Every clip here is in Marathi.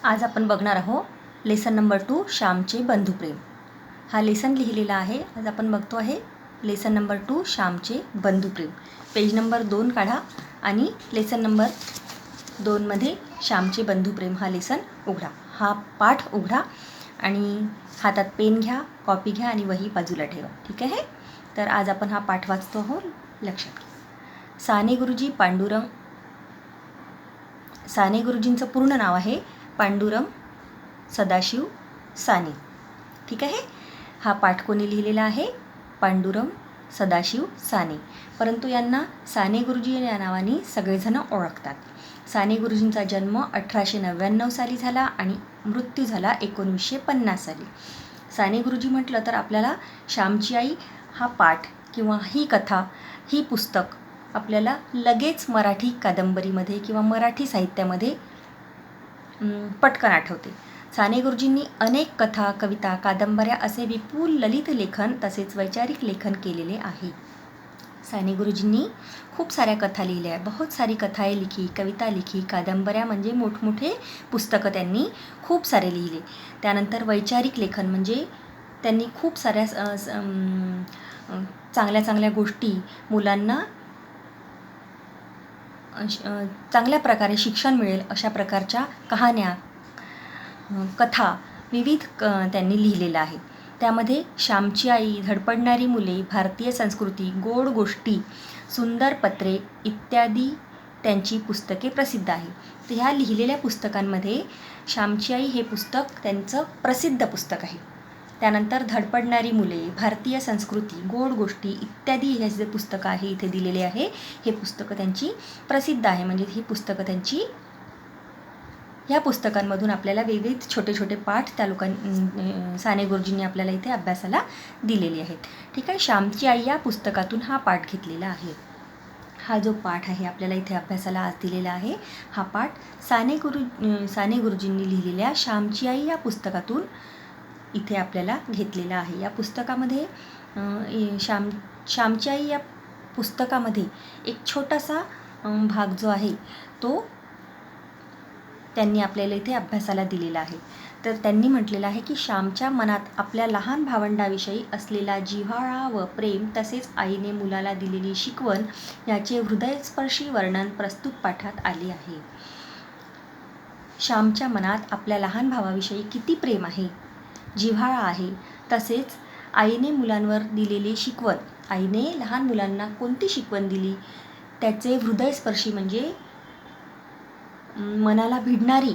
आज आपण बघणार आहोत लेसन नंबर 2 श्यामचे बंधुप्रेम. हा लेसन लिहिलेला आहे. आज आपण बघतो आहे लेसन नंबर 2 श्यामचे बंधुप्रेम. पेज नंबर 2 काढा आणि लेसन नंबर 2 मध्ये श्यामचे बंधुप्रेम हा लेसन उघडा. हा पाठ उघडा आणि हातात पेन घ्या, कॉपी घ्या आणि वही बाजूला ठेवा. ठीक आहे. तर आज आपण हा पाठ वाचतो आहोत. लक्षात घ्या. साने गुरुजींचं पूर्ण नाव आहे पांडुरंग सदाशिव साने. ठीक आहे. हा पाठ कोणी लिहिलेला आहे? पांडुरंग सदाशिव साने. परंतु यांना साने गुरुजी या नावाने सगळेजण ओळखतात. साने गुरुजींचा जन्म 1899 साली झाला आणि मृत्यू झाला 1950 साली. साने गुरुजी म्हटलं तर आपल्याला श्यामची आई हा पाठ किंवा ही कथा, ही पुस्तक आपल्याला लगेच मराठी कादंबरीमध्ये किंवा मराठी साहित्यामध्ये पटकन आठवते. साने गुरुजींनी अनेक कथा, कविता, कादंबऱ्या असे विपुल ललित लेखन तसेच वैचारिक लेखन केलेले आहे. साने गुरुजींनी खूप साऱ्या कथा लिहिल्या, बहुत सारी कथाएं लिखी, कविता लिखी, कादंबऱ्या म्हणजे मोठमोठे पुस्तकं त्यांनी खूप सारे लिहिले. त्यानंतर वैचारिक लेखन म्हणजे त्यांनी खूप साऱ्या चांगल्या चांगल्या गोष्टी मुलांना चांगल्या प्रकारे शिक्षण मिळेल अशा प्रकारच्या कहाण्या, कथा विविध त्यांनी लिहिलेलं आहे. त्यामध्ये श्यामची आई, धडपडणारी मुले, भारतीय संस्कृती, गोड गोष्टी, सुंदर पत्रे इत्यादी त्यांची पुस्तके प्रसिद्ध आहे. तर ह्या लिहिलेल्या पुस्तकांमध्ये श्यामची आई हे पुस्तक त्यांचं प्रसिद्ध पुस्तक आहे. त्यानंतर धडपडणारी मुले, भारतीय संस्कृती, गोड गोष्टी इत्यादी हे जे पुस्तकं आहे इथे दिलेले आहे, हे पुस्तकं त्यांची प्रसिद्ध आहे. म्हणजे ही पुस्तकं त्यांची, ह्या पुस्तकांमधून आपल्याला विविध छोटे छोटे पाठ त्या साने गुरुजींनी आपल्याला इथे अभ्यासाला दिलेले आहेत. ठीक आहे. श्यामची आई या पुस्तकातून हा पाठ घेतलेला आहे. हा जो पाठ आहे आपल्याला इथे अभ्यासाला आज दिलेला आहे, हा पाठ साने गुरुजींनी लिहिलेल्या श्यामची आई या पुस्तकातून इथे आपल्याला घेतलेला आहे. या पुस्तकामध्ये श्यामची आई या पुस्तकामध्ये एक छोटासा भाग जो आहे तो त्यांनी आपल्याला इथे अभ्यासाला दिलेला आहे. तर त्यांनी म्हटलेलं आहे की श्यामच्या मनात आपल्या लहान भावंडाविषयी असलेला जिव्हाळा व प्रेम तसेच आईने मुलाला दिलेली शिकवण याचे हृदयस्पर्शी वर्णन प्रस्तुत पाठात आले आहे. श्यामच्या मनात आपल्या लहान भावाविषयी किती प्रेम आहे, जिव्हाळा आहे, तसेच आईने मुलांवर दिलेली शिकवण, आईने लहान मुलांना कोणती शिकवण दिली त्याचे हृदयस्पर्शी म्हणजे मनाला भिडणारी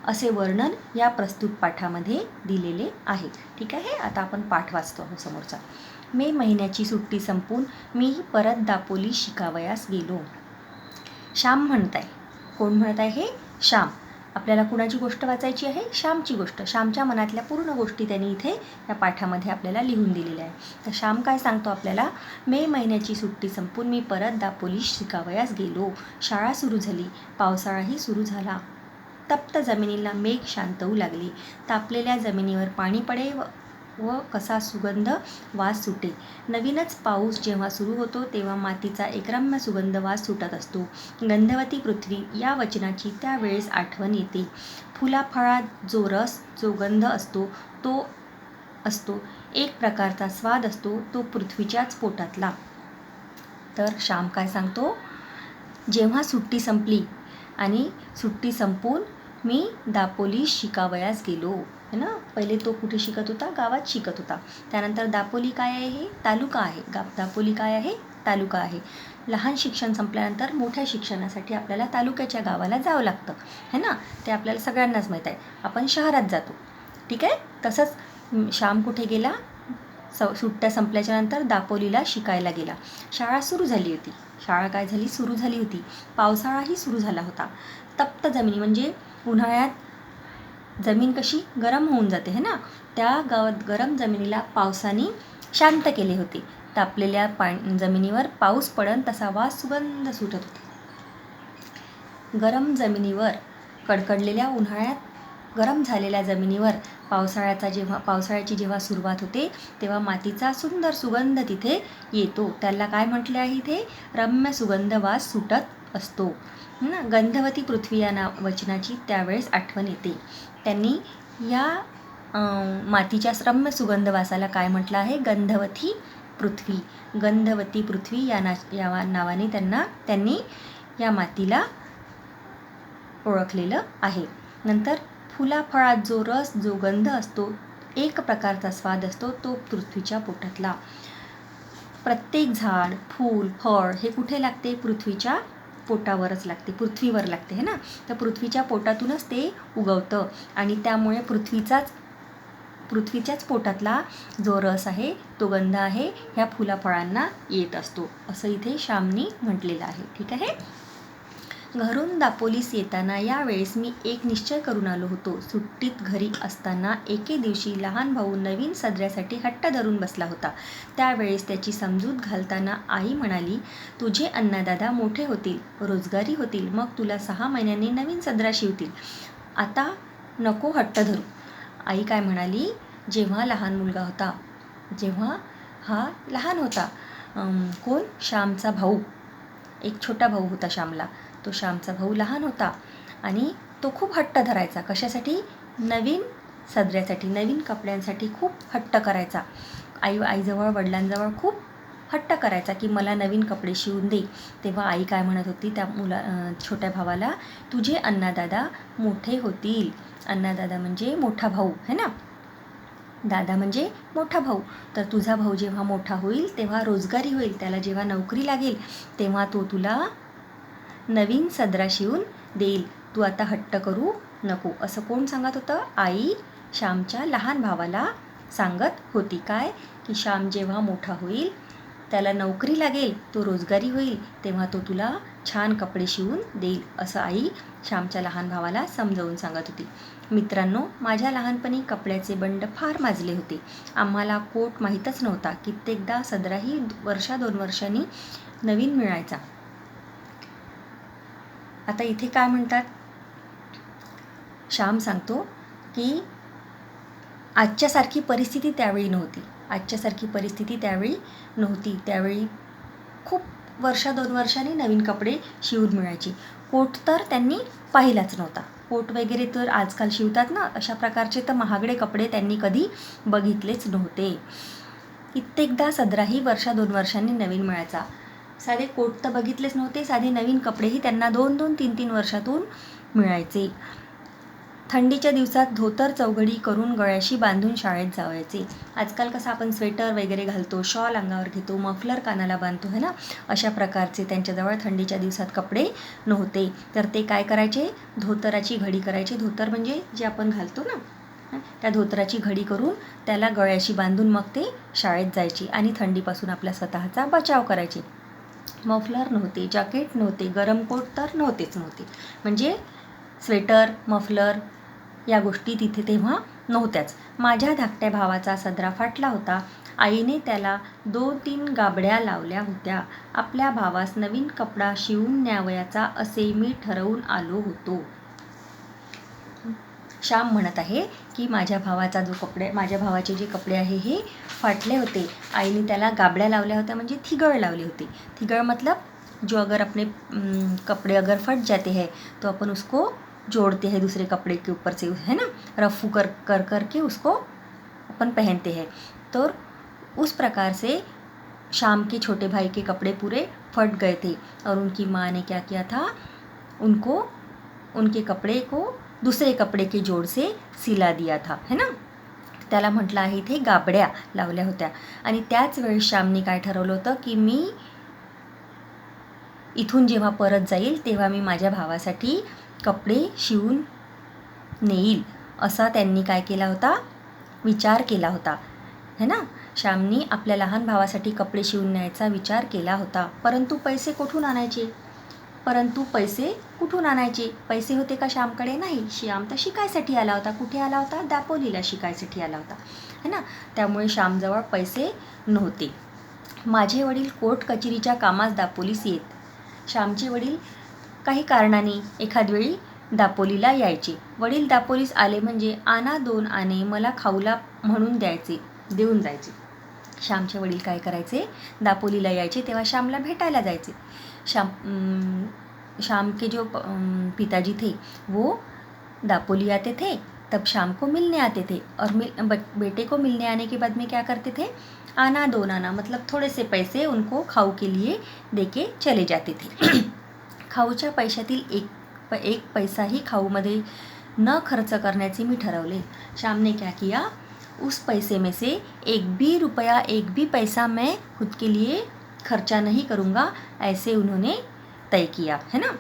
असे वर्णन या प्रस्तुत पाठामध्ये दिलेले आहे. ठीक आहे. आता आपण पाठ वाचतो आहोत समोरचा. मे महिन्याची सुट्टी संपून मी परत दापोली शिकावयास गेलो. श्याम म्हणत आहे. कोण म्हणत आहे? हे श्याम. आपल्याला कुणाची गोष्ट वाचायची आहे? श्यामची गोष्ट. श्यामच्या मनातल्या पूर्ण गोष्टी त्यांनी इथे या पाठामध्ये आपल्याला लिहून दिलेल्या आहे. तर श्याम काय सांगतो आपल्याला? मे महिन्याची सुट्टी संपून मी परत दापोली शिकावयास गेलो. शाळा सुरू झाली, पावसाळाही सुरू झाला. तप्त जमिनीला मेघ शांत होऊ लागले. तापलेल्या जमिनीवर पाणी पडे व कसा सुगंध वास सुटे. नवीनच पाऊस जेव्हा सुरू होतो तेव्हा मातीचा एक रम्य सुगंध वास सुटत असतो. गंधवती पृथ्वी या वचनाची त्यावेळेस आठवण येते. फुलाफळात जो रस, जो गंध असतो तो असतो, एक प्रकारचा स्वाद असतो तो पृथ्वीच्याच पोटातला. तर श्याम काय सांगतो? जेव्हा सुट्टी संपली आणि सुट्टी संपून मी दापोली शिकावयास गेलो. है ना. पहिले तो कुठे शिकत होता? गावात शिकत होता. त्यानंतर दापोली काय आहे? हे तालुका आहे. दापोली काय आहे? तालुका आहे. लहान शिक्षण संपल्यानंतर मोठ्या शिक्षणासाठी आपल्याला तालुक्याच्या गावाला जावं लागतं, है ना. ते आपल्याला सगळ्यांनाच माहीत आहे. आपण शहरात जातो. ठीक आहे. तसंच श्याम कुठे गेला? सुट्ट्या संपल्याच्या नंतर दापोलीला शिकायला गेला. शाळा सुरू झाली होती. शाळा काय झाली? सुरू झाली होती. पावसाळाही सुरू झाला होता. तप्त जमिनी म्हणजे उन्हाळ्यात जमीन कशी गरम होऊन जाते, है ना. त्या गावात गरम जमिनीला पावसाने शांत केले होते. तापलेल्या जमिनीवर पाऊस पडन तसा वास सुगंध सुटत होते. गरम जमिनीवर कडकडलेल्या उन्हाळ्यात गरम झालेल्या जमिनीवर पावसाळ्याची जेव्हा सुरुवात होते तेव्हा मातीचा सुंदर सुगंध तिथे येतो. त्याला काय म्हटले आहे इथे? रम्य सुगंध वास सुटत असतो ना. गंधवती पृथ्वी या वचनाची त्यावेळेस आठवण येते. त्यांनी या मातीच्या रम्य सुगंध वासाला काय म्हटलं आहे? गंधवती पृथ्वी. गंधवती पृथ्वी या नावाने त्यांनी या मातीला ओळखलेलं आहे. नंतर फुलाफळात जो रस, जो गंध असतो, एक प्रकारचा स्वाद असतो, तो पृथ्वीच्या पोटातला. प्रत्येक झाड, फूल, फळ हे कुठे लागते? पृथ्वीच्या पोटावरच लागते, पृथ्वीवर लागते है ना. तर पृथ्वीच्या पोटातूनच ते उगवतं आणि त्यामुळे पृथ्वीच्याच पोटातला जो रस आहे, तो गंध आहे, ह्या फुलाफळांना येत असतो, असं इथे श्यामनी म्हटलेलं आहे. ठीक आहे. घरून दापोलीस येताना यावेळेस मी एक निश्चय करून आलो होतो. सुट्टीत घरी असताना एके दिवशी लहान भाऊ नवीन सदऱ्यासाठी हट्ट धरून बसला होता. त्यावेळेस त्याची समजूत घालताना आई म्हणाली, तुझे अण्णादादा मोठे होतील, रोजगारी होतील, मग तुला 6 महिन्यांनी नवीन सदरा शिवतील. आता नको हट्ट धरू. आई काय म्हणाली? जेव्हा लहान मुलगा होता, जेव्हा हा लहान होता, कोण? श्यामचा भाऊ. एक छोटा भाऊ होता श्यामला. तो श्यामचा भाऊ लहान होता आणि तो खूप हट्ट धरायचा. कशासाठी? नवीन सदऱ्यासाठी, नवीन कपड्यांसाठी खूप हट्ट करायचा. आईजवळ, वडिलांजवळ खूप हट्ट करायचा की मला नवीन कपडे शिवून दे. तेव्हा आई काय म्हणत होती त्या छोट्या भावाला? तुझे अण्णादादा मोठे होतील. अण्णादादा म्हणजे मोठा भाऊ है ना. दादा म्हणजे मोठा भाऊ. तर तुझा भाऊ जेव्हा मोठा होईल तेव्हा रोजगारी होईल, त्याला जेव्हा नोकरी लागेल तेव्हा तो तुला नवीन सदरा शिवून देईल. तू आता हट्ट करू नको. असं कोण सांगत होतं? आई श्यामच्या लहान भावाला सांगत होती. काय? की श्याम जेव्हा मोठा होईल, त्याला नोकरी लागेल, तो रोजगारी होईल, तेव्हा तो तुला छान कपडे शिवून देईल, असं आई श्यामच्या लहान भावाला समजावून सांगत होती. मित्रांनो, माझ्या लहानपणी कपड्याचे बंड फार माजले होते. आम्हाला कोट माहीतच नव्हता. कित्येकदा सदराही 1-2 वर्षांनी नवीन मिळायचा. आता इथे काय म्हणतात? श्याम सांगतो की आजच्यासारखी परिस्थिती त्यावेळी नव्हती. आजच्यासारखी परिस्थिती त्यावेळी नव्हती. त्यावेळी खूप 1-2 वर्षांनी नवीन कपडे शिवून मिळायचे. कोट तर त्यांनी पाहिलाच नव्हता. कोट वगैरे तर आजकाल शिवतात ना, अशा प्रकारचे तर महागडे कपडे त्यांनी कधी बघितलेच नव्हते. कित्येकदा सदराही 1-2 वर्षांनी नवीन मिळायचा. साधे कोट तर बघितलेच नव्हते, साधे नवीन कपडेही त्यांना 2-2, 3-3 वर्षातून मिळायचे. थंडीच्या दिवसात धोतर चौघडी करून गळ्याशी बांधून शाळेत जावायचे. आजकाल कसं आपण स्वेटर वगैरे घालतो, शॉल अंगावर घेतो, मफलर कानाला बांधतो है ना, अशा प्रकारचे त्यांच्याजवळ थंडीच्या दिवसात कपडे नव्हते. तर ते काय करायचे? धोतराची घडी करायचे. धोतर म्हणजे जे आपण घालतो ना, त्या धोतराची घडी करून त्याला गळ्याशी बांधून मग ते शाळेत जायचे आणि थंडीपासून आपला स्वतःचा बचाव करायचे. मफलर नव्हते, जॅकेट नव्हते, गरम कोट तर नव्हते. म्हणजे स्वेटर, मफलर या गोष्टी तिथे तेव्हा नव्हत्याच. माझ्या धाकट्या भावाचा सदरा फाटला होता. आईने त्याला 2-3 गाबड्या लावल्या होत्या. आपल्या भावास नवीन कपडा शिवून न्यावयाचा असे मी ठरवून आलो होतो. श्याम म्हणत आहे की माझ्या भावाचे जे कपडे आहे हे फाटले होते. आईने त्याला गाबड्या लावल्या होत्या, म्हणजे थिगळ लावली होती. थिगळ मतलब जो अगर अपने कपड़े अगर फट जाते हैं तो अपन उसको जोड़ते हैं दूसरे कपड़े के ऊपर से, है ना, रफू कर करके उसको अपन पहनते हैं. तो उस प्रकार से श्याम के छोटे भाई के कपड़े पूरे फट गए थे और उनकी माँ ने क्या किया था, उनके कपड़े को दूसरे कपड़े के जोड़ से सिला दिया था, है ना. त्याला म्हटलं आहे इथे गाबड्या लावल्या होत्या. आणि त्याच वेळी श्यामने काय ठरवलं होतं की मी इथून जेव्हा परत जाईल तेव्हा मी माझ्या भावासाठी कपडे शिवून नेईल, असा त्यांनी काय केला होता? विचार केला होता, है ना. श्यामनी आपल्या लहान भावासाठी कपडे शिवून न्यायचा विचार केला होता. परंतु पैसे कुठून आणायचे? पैसे होते का श्यामकडे? नाही. श्याम तर शिकायसाठी आला होता. कुठे आला होता? दापोलीला शिकायसाठी आला होता, है ना. त्यामुळे श्यामजवळ पैसे नव्हते. माझे वडील कोर्ट कचेरीच्या कामास दापोलीस येत. श्यामचे वडील काही कारणाने एखाद वेळी दापोलीला यायचे. वडील दापोलीस आले म्हणजे आणा 2 आणे मला खाऊला म्हणून देऊन जायचे. श्यामचे वडील काय करायचे? दापोलीला यायचे तेव्हा श्यामला भेटायला जायचे. शाम के जो पिताजी थे वो दापोली आते थे, तब शाम को मिलने आते थे और बेटे को मिलने आने के बाद में क्या करते थे, आना दोनाना मतलब थोड़े से पैसे उनको खाऊ के लिए दे के चले जाते थे. खाऊच्या पैशातील एक पैसाही खाऊमध्ये न खर्च करण्याचे मी ठरवले. श्याम ने क्या किया, उस पैसे में से एक भी रुपया एक भी पैसा मैं खुद के लिए खर्चा नहीं करूँगा, ऐसे उन्होंने तय किया है ना.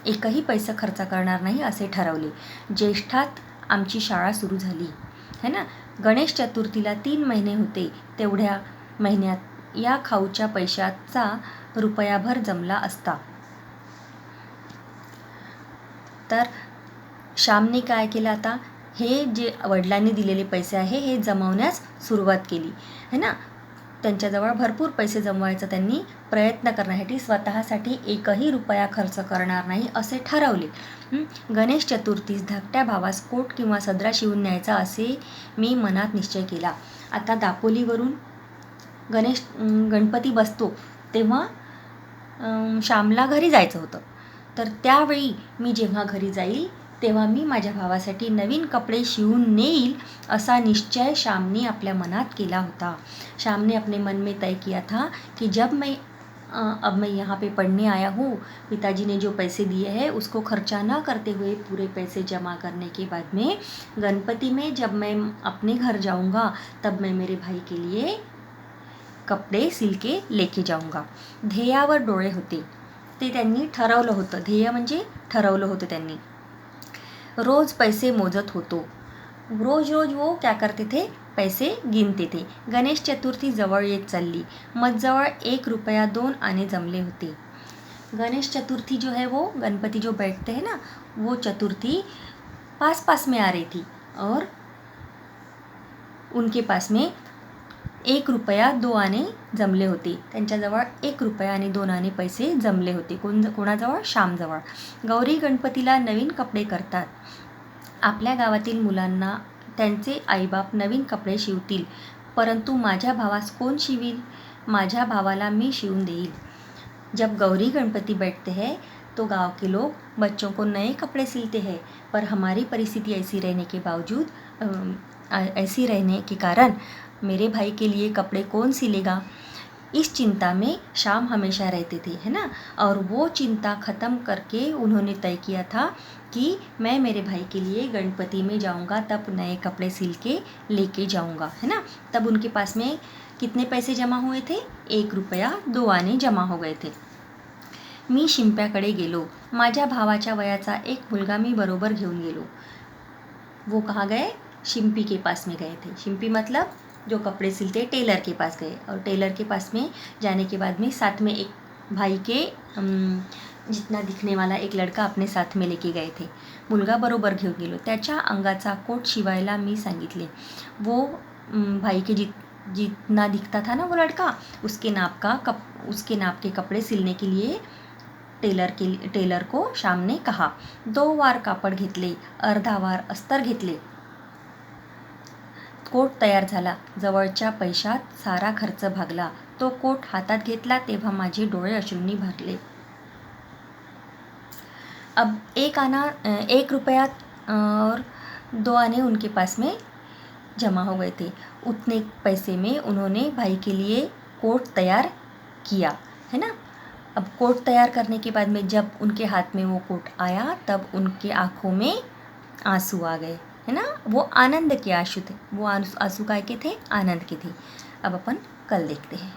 एकही पैसा खर्च करणार नाही असे ठरवले. ज्येष्ठात आमची शाळा सुरू झाली है ना. गणेश चतुर्थीला 3 महिने होते. तेवढ्या महिन्यात या खाऊच्या पैशाचा रुपयाभर जमला असता. तर श्यामने काय केलं, आता हे जे वडिलांनी दिलेले पैसे आहे हे जमवण्यास सुरुवात केली है ना. त्यांच्याजवळ भरपूर पैसे जमवायचा त्यांनी प्रयत्न करण्यासाठी स्वतःसाठी एकही रुपया खर्च करणार नाही असे ठरवले. गणेश चतुर्थीस धाकट्या भावास कोट किंवा सदरा शिवून न्यायचा असे मी मनात निश्चय केला. आता दापोलीवरून गणपती बसतो तेव्हा श्यामला घरी जायचं होतं. तर त्यावेळी मी जेव्हा घरी जाईल तेव्हा मी माझ्या भावासाठी नवीन कपडे शिवून नेईल असा निश्चय श्यामने अपने मनात केला होता. श्याम ने अपने मन में तय किया था कि अब मैं यहाँ पे पढ़ने आया हूँ, पिताजी ने जो पैसे दिए हैं उसको खर्चा ना करते हुए पूरे पैसे जमा करने के बाद में गणपति में जब मैं अपने घर जाऊँगा तब मैं मेरे भाई के लिए कपडे सिल के लेके जाऊँगा. ध्येयावर डोळे होते ते त्यांनी ठरवलं होतं. ध्येय म्हणजे ठरवलं होतं त्यांनी. रोज़ पैसे मोजत होतो. रोज वो क्या करते थे, पैसे गिनते थे. गणेश चतुर्थी जवळ येत चालली. मजजवळ 1 रुपया 2 आने जमले होते. गणेश चतुर्थी जो है वो गणपति जो बैठते हैं ना, वो चतुर्थी पास में आ रही थी और उनके पास में 1 रुपया 2 आने जमले होते. त्यांच्याजवळ 1 रुपया आणि 2 आने पैसे जमले होते. कोणाजवळ, श्यामजवळ. गौरी गणपतीला नवीन कपडे करतात. आपल्या गावातील मुलांना त्यांचे आईबाप नवीन कपडे शिवतील, परंतु माझ्या भावास कोण शिवील. माझ्या भावाला मी शिवून देईल. जब गौरी गणपति बैठते हैं तो गांव के लोग बच्चों को नए कपड़े सिलते हैं, पर हमारी परिस्थिति ऐसी रहने के कारण मेरे भाई के लिए कपड़े कौन सिलेगा. इस चिंता में श्याम हमेशा रहते थे है ना. और वो चिंता ख़त्म करके उन्होंने तय किया था कि मैं मेरे भाई के लिए गणपति में जाऊंगा, तब नए कपड़े सिल के लेके जाऊंगा है ना. तब उनके पास में कितने पैसे जमा हुए थे, 1 रुपया 2 आने जमा हो गए थे. मी शिंप्याकडे गेलो. माझ्या भावाच्या वयाचा एक मुलगा मी बरोबर घेऊन गेलो. वो कहाँ गए, शिंपी के पास में गए थे. शिंपी मतलब जो कपड़े सिलते टेलर के पास गए. और टेलर के पास में जाने के बाद में साथ में एक भाई के जितना दिखने वाला एक लड़का अपने साथ में लेके गए थे. मुलगा बरोबर घेऊन गेलो. त्याच्या अंगाचा कोट शिवायला मी सांगितले. वो भाई के जितना दिखता था ना वो लड़का, उसके नाप के कपड़े सिलने के लिए टेलर को श्याम ने कहा. 2 वार कापड घेतले, अर्धा वार अस्तर घेतले. कोट तयार झाला. जवळच्या पैशात सारा खर्च भागला. तो कोट हातात घेतला तेव्हा माझे डोळे अश्रूंनी भरले. अब 1 रुपया और 2 आने उनके पास में जमा हो गए थे. उतने पैसे में उन्होंने भाई के लिए कोट तैयार किया है ना. अब कोट तैयार करने के बाद में जब उनके हाथ में वो कोट आया तब उनके आँखों में आंसू आ गए है ना. वो आनंद के आंसू थे. वो आंसू काय के थे, आनंद के थे. अब अपन कल देखते हैं.